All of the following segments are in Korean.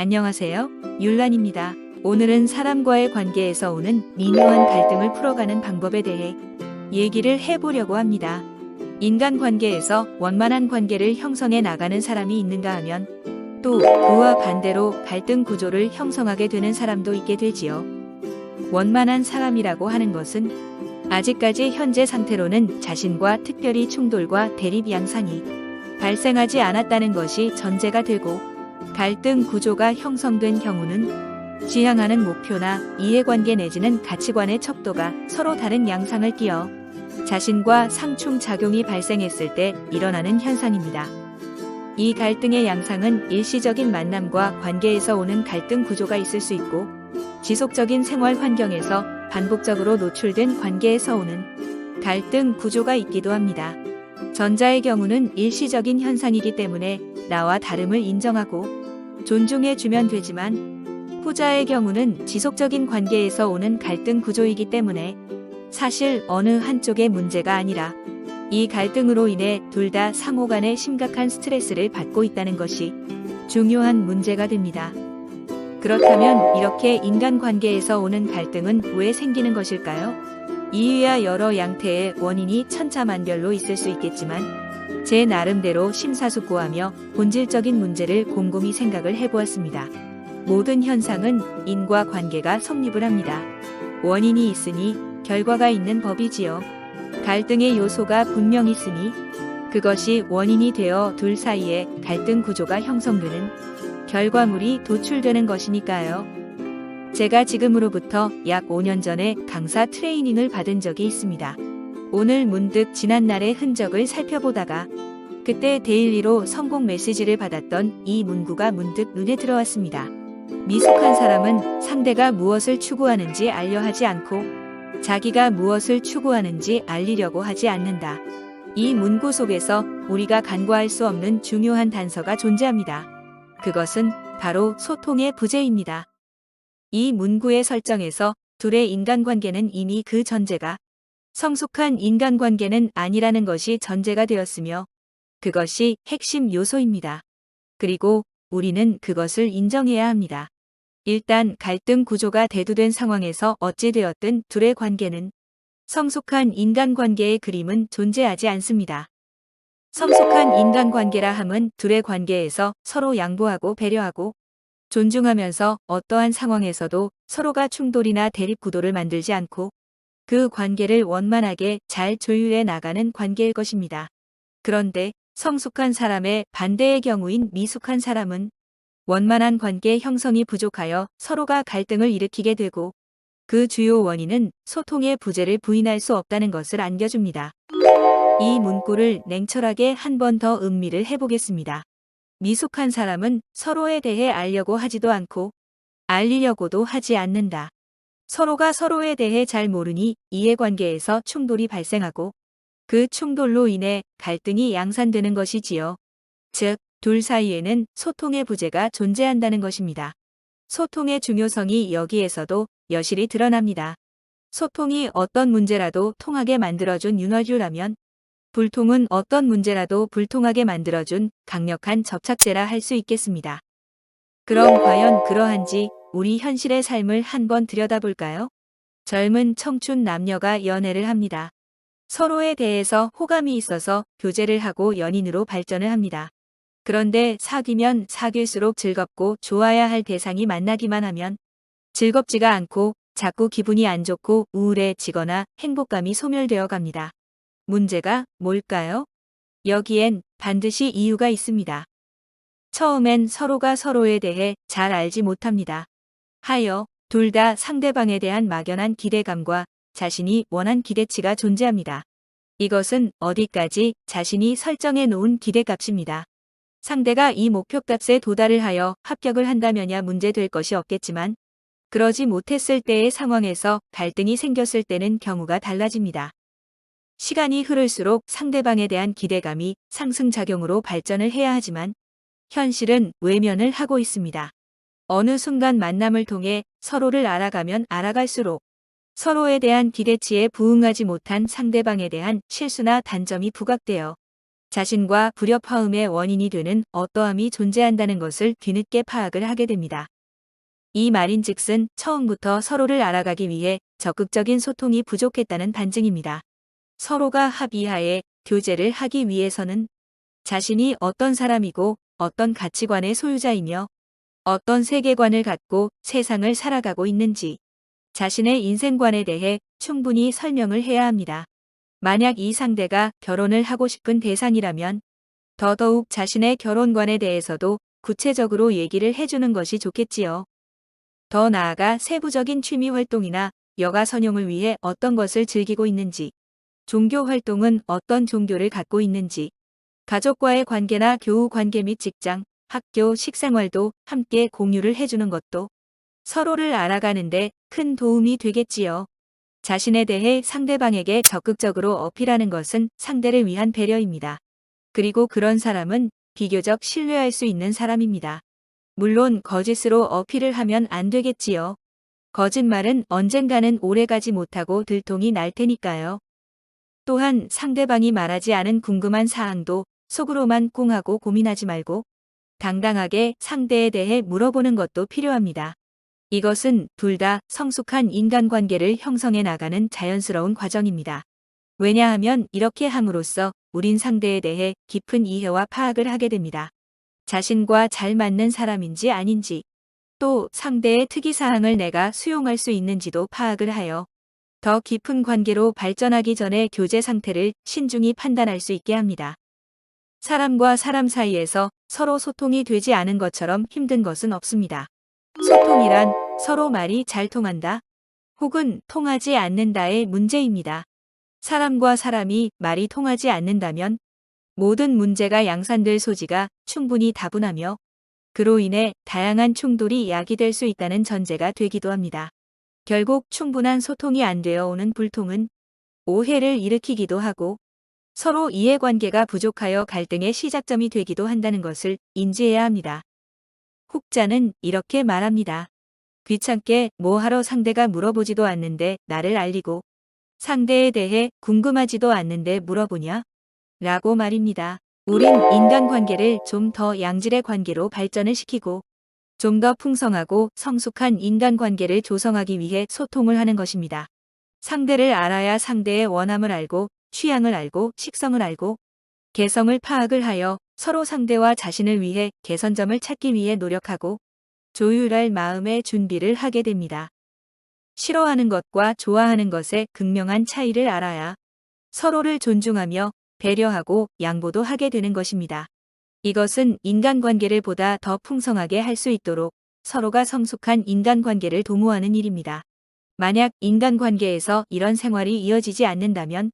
안녕하세요. 율란입니다. 오늘은 사람과의 관계에서 오는 미묘한 갈등을 풀어가는 방법에 대해 얘기를 해보려고 합니다. 인간관계에서 원만한 관계를 형성해 나가는 사람이 있는가 하면 또 그와 반대로 갈등 구조를 형성하게 되는 사람도 있게 되지요. 원만한 사람이라고 하는 것은 아직까지 현재 상태로는 자신과 특별히 충돌과 대립 양상이 발생하지 않았다는 것이 전제가 되고, 갈등 구조가 형성된 경우는 지향하는 목표나 이해관계 내지는 가치관의 척도가 서로 다른 양상을 띠어 자신과 상충작용이 발생했을 때 일어나는 현상입니다. 이 갈등의 양상은 일시적인 만남과 관계에서 오는 갈등 구조가 있을 수 있고, 지속적인 생활 환경에서 반복적으로 노출된 관계에서 오는 갈등 구조가 있기도 합니다. 전자의 경우는 일시적인 현상이기 때문에 나와 다름을 인정하고 존중해주면 되지만, 후자의 경우는 지속적인 관계에서 오는 갈등 구조이기 때문에 사실 어느 한쪽의 문제가 아니라 이 갈등으로 인해 둘 다 상호 간에 심각한 스트레스를 받고 있다는 것이 중요한 문제가 됩니다. 그렇다면 이렇게 인간관계에서 오는 갈등은 왜 생기는 것일까요? 이유야 여러 양태의 원인이 천차만별로 있을 수 있겠지만, 제 나름대로 심사숙고하며 본질적인 문제를 곰곰이 생각을 해보았습니다. 모든 현상은 인과관계가 성립을 합니다. 원인이 있으니 결과가 있는 법이지요. 갈등의 요소가 분명 있으니 그것이 원인이 되어 둘 사이에 갈등 구조가 형성되는 결과물이 도출되는 것이니까요. 제가 지금으로부터 약 5년 전에 강사 트레이닝을 받은 적이 있습니다. 오늘 문득 지난날의 흔적을 살펴보다가 그때 데일리로 성공 메시지를 받았던 이 문구가 문득 눈에 들어왔습니다. 미숙한 사람은 상대가 무엇을 추구하는지 알려 하지 않고 자기가 무엇을 추구하는지 알리려고 하지 않는다. 이 문구 속에서 우리가 간과할 수 없는 중요한 단서가 존재합니다. 그것은 바로 소통의 부재입니다. 이 문구의 설정에서 둘의 인간관계는 이미 그 전제가 성숙한 인간관계는 아니라는 것이 전제가 되었으며, 그것이 핵심 요소입니다. 그리고 우리는 그것을 인정해야 합니다. 일단 갈등 구조가 대두된 상황에서 어찌 되었든 둘의 관계는 성숙한 인간관계의 그림은 존재하지 않습니다. 성숙한 인간관계라 함은 둘의 관계에서 서로 양보하고 배려하고 존중하면서 어떠한 상황에서도 서로가 충돌이나 대립 구도를 만들지 않고 그 관계를 원만하게 잘 조율해 나가는 관계일 것입니다. 그런데 성숙한 사람의 반대의 경우인 미숙한 사람은 원만한 관계 형성이 부족하여 서로가 갈등을 일으키게 되고, 그 주요 원인은 소통의 부재를 부인할 수 없다는 것을 안겨줍니다. 이 문구를 냉철하게 한 번 더 음미를 해보겠습니다. 미숙한 사람은 서로에 대해 알려고 하지도 않고 알리려고도 하지 않는다. 서로가 서로에 대해 잘 모르니 이해관계에서 충돌이 발생하고 그 충돌로 인해 갈등이 양산되는 것이지요. 즉, 둘 사이에는 소통의 부재가 존재한다는 것입니다. 소통의 중요성이 여기에서도 여실히 드러납니다. 소통이 어떤 문제라도 통하게 만들어준 윤활유라면, 불통은 어떤 문제라도 불통하게 만들어준 강력한 접착제라 할 수 있겠습니다. 그럼 과연 그러한지 우리 현실의 삶을 한번 들여다볼까요? 젊은 청춘 남녀가 연애를 합니다. 서로에 대해서 호감이 있어서 교제를 하고 연인으로 발전을 합니다. 그런데 사귀면 사귈수록 즐겁고 좋아야 할 대상이 만나기만 하면 즐겁지가 않고 자꾸 기분이 안 좋고 우울해지거나 행복감이 소멸되어 갑니다. 문제가 뭘까요? 여기엔 반드시 이유가 있습니다. 처음엔 서로가 서로에 대해 잘 알지 못합니다. 하여 둘 다 상대방에 대한 막연한 기대감과 자신이 원한 기대치가 존재합니다. 이것은 어디까지 자신이 설정해 놓은 기대값입니다. 상대가 이 목표값에 도달을 하여 합격을 한다면야 문제될 것이 없겠지만, 그러지 못했을 때의 상황에서 갈등이 생겼을 때는 경우가 달라집니다. 시간이 흐를수록 상대방에 대한 기대감이 상승작용으로 발전을 해야 하지만 현실은 외면을 하고 있습니다. 어느 순간 만남을 통해 서로를 알아가면 알아갈수록 서로에 대한 기대치에 부응하지 못한 상대방에 대한 실수나 단점이 부각되어 자신과 불협화음의 원인이 되는 어떠함이 존재한다는 것을 뒤늦게 파악을 하게 됩니다. 이 말인즉슨 처음부터 서로를 알아가기 위해 적극적인 소통이 부족했다는 반증입니다. 서로가 합의하에 교제를 하기 위해서는 자신이 어떤 사람이고 어떤 가치관의 소유자이며 어떤 세계관을 갖고 세상을 살아가고 있는지 자신의 인생관에 대해 충분히 설명을 해야 합니다. 만약 이 상대가 결혼을 하고 싶은 대상이라면 더더욱 자신의 결혼관에 대해서도 구체적으로 얘기를 해주는 것이 좋겠지요. 더 나아가 세부적인 취미 활동이나 여가 선용을 위해 어떤 것을 즐기고 있는지, 종교 활동은 어떤 종교를 갖고 있는지, 가족과의 관계나 교우 관계 및 직장, 학교, 식생활도 함께 공유를 해주는 것도 서로를 알아가는데 큰 도움이 되겠지요. 자신에 대해 상대방에게 적극적으로 어필하는 것은 상대를 위한 배려입니다. 그리고 그런 사람은 비교적 신뢰할 수 있는 사람입니다. 물론 거짓으로 어필을 하면 안 되겠지요. 거짓말은 언젠가는 오래가지 못하고 들통이 날 테니까요. 또한 상대방이 말하지 않은 궁금한 사항도 속으로만 꿍하고 고민하지 말고 당당하게 상대에 대해 물어보는 것도 필요합니다. 이것은 둘 다 성숙한 인간관계를 형성해 나가는 자연스러운 과정입니다. 왜냐하면 이렇게 함으로써 우린 상대에 대해 깊은 이해와 파악을 하게 됩니다. 자신과 잘 맞는 사람인지 아닌지, 또 상대의 특이사항을 내가 수용할 수 있는지도 파악을 하여 더 깊은 관계로 발전하기 전에 교제 상태를 신중히 판단할 수 있게 합니다. 사람과 사람 사이에서 서로 소통이 되지 않은 것처럼 힘든 것은 없습니다. 소통이란 서로 말이 잘 통한다, 혹은 통하지 않는다의 문제입니다. 사람과 사람이 말이 통하지 않는다면 모든 문제가 양산될 소지가 충분히 다분하며 그로 인해 다양한 충돌이 야기될 수 있다는 전제가 되기도 합니다. 결국 충분한 소통이 안 되어 오는 불통은 오해를 일으키기도 하고 서로 이해관계가 부족하여 갈등의 시작점이 되기도 한다는 것을 인지해야 합니다. 혹자는 이렇게 말합니다. 귀찮게 뭐하러 상대가 물어보지도 않는데 나를 알리고 상대에 대해 궁금하지도 않는데 물어보냐? 라고 말입니다. 우린 인간관계를 좀 더 양질의 관계로 발전을 시키고 좀 더 풍성하고 성숙한 인간관계를 조성하기 위해 소통을 하는 것입니다. 상대를 알아야 상대의 원함을 알고 취향을 알고 식성을 알고 개성을 파악을 하여 서로 상대와 자신을 위해 개선점을 찾기 위해 노력하고 조율할 마음의 준비를 하게 됩니다. 싫어하는 것과 좋아하는 것의 극명한 차이를 알아야 서로를 존중하며 배려하고 양보도 하게 되는 것입니다. 이것은 인간관계를 보다 더 풍성하게 할 수 있도록 서로가 성숙한 인간관계를 도모하는 일입니다. 만약 인간관계에서 이런 생활이 이어지지 않는다면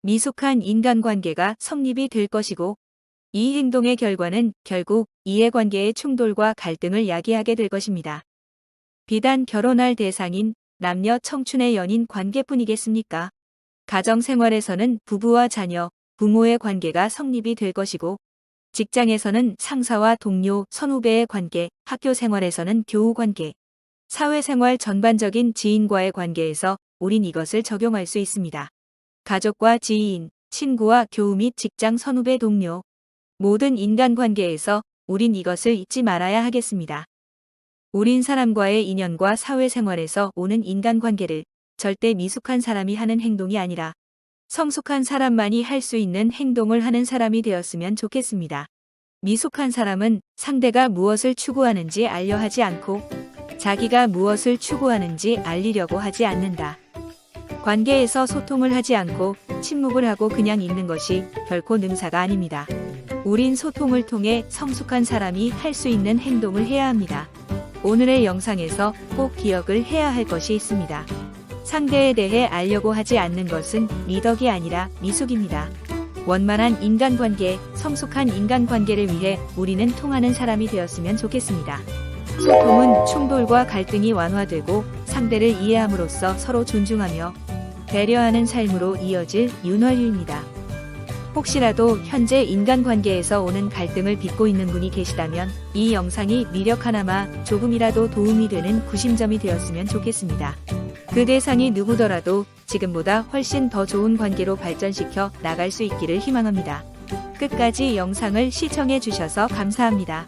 미숙한 인간관계가 성립이 될 것이고 이 행동의 결과는 결국 이해관계의 충돌과 갈등을 야기하게 될 것입니다. 비단 결혼할 대상인 남녀 청춘의 연인 관계뿐이겠습니까? 가정생활에서는 부부와 자녀, 부모의 관계가 성립이 될 것이고 직장에서는 상사와 동료, 선후배의 관계, 학교 생활에서는 교우 관계, 사회생활 전반적인 지인과의 관계에서 우린 이것을 적용할 수 있습니다. 가족과 지인, 친구와 교우 및 직장 선후배 동료, 모든 인간관계에서 우린 이것을 잊지 말아야 하겠습니다. 우린 사람과의 인연과 사회생활에서 오는 인간관계를 절대 미숙한 사람이 하는 행동이 아니라 성숙한 사람만이 할 수 있는 행동을 하는 사람이 되었으면 좋겠습니다. 미숙한 사람은 상대가 무엇을 추구하는지 알려 하지 않고 자기가 무엇을 추구하는지 알리려고 하지 않는다. 관계에서 소통을 하지 않고 침묵을 하고 그냥 있는 것이 결코 능사가 아닙니다. 우린 소통을 통해 성숙한 사람이 할 수 있는 행동을 해야 합니다. 오늘의 영상에서 꼭 기억을 해야 할 것이 있습니다. 상대에 대해 알려고 하지 않는 것은 미덕이 아니라 미숙입니다. 원만한 인간관계, 성숙한 인간관계를 위해 우리는 통하는 사람이 되었으면 좋겠습니다. 소통은 충돌과 갈등이 완화되고 상대를 이해함으로써 서로 존중하며 배려하는 삶으로 이어질 윤활유입니다. 혹시라도 현재 인간관계에서 오는 갈등을 빚고 있는 분이 계시다면 이 영상이 미력 하나마 조금이라도 도움이 되는 구심점이 되었으면 좋겠습니다. 그 대상이 누구더라도 지금보다 훨씬 더 좋은 관계로 발전시켜 나갈 수 있기를 희망합니다. 끝까지 영상을 시청해 주셔서 감사합니다.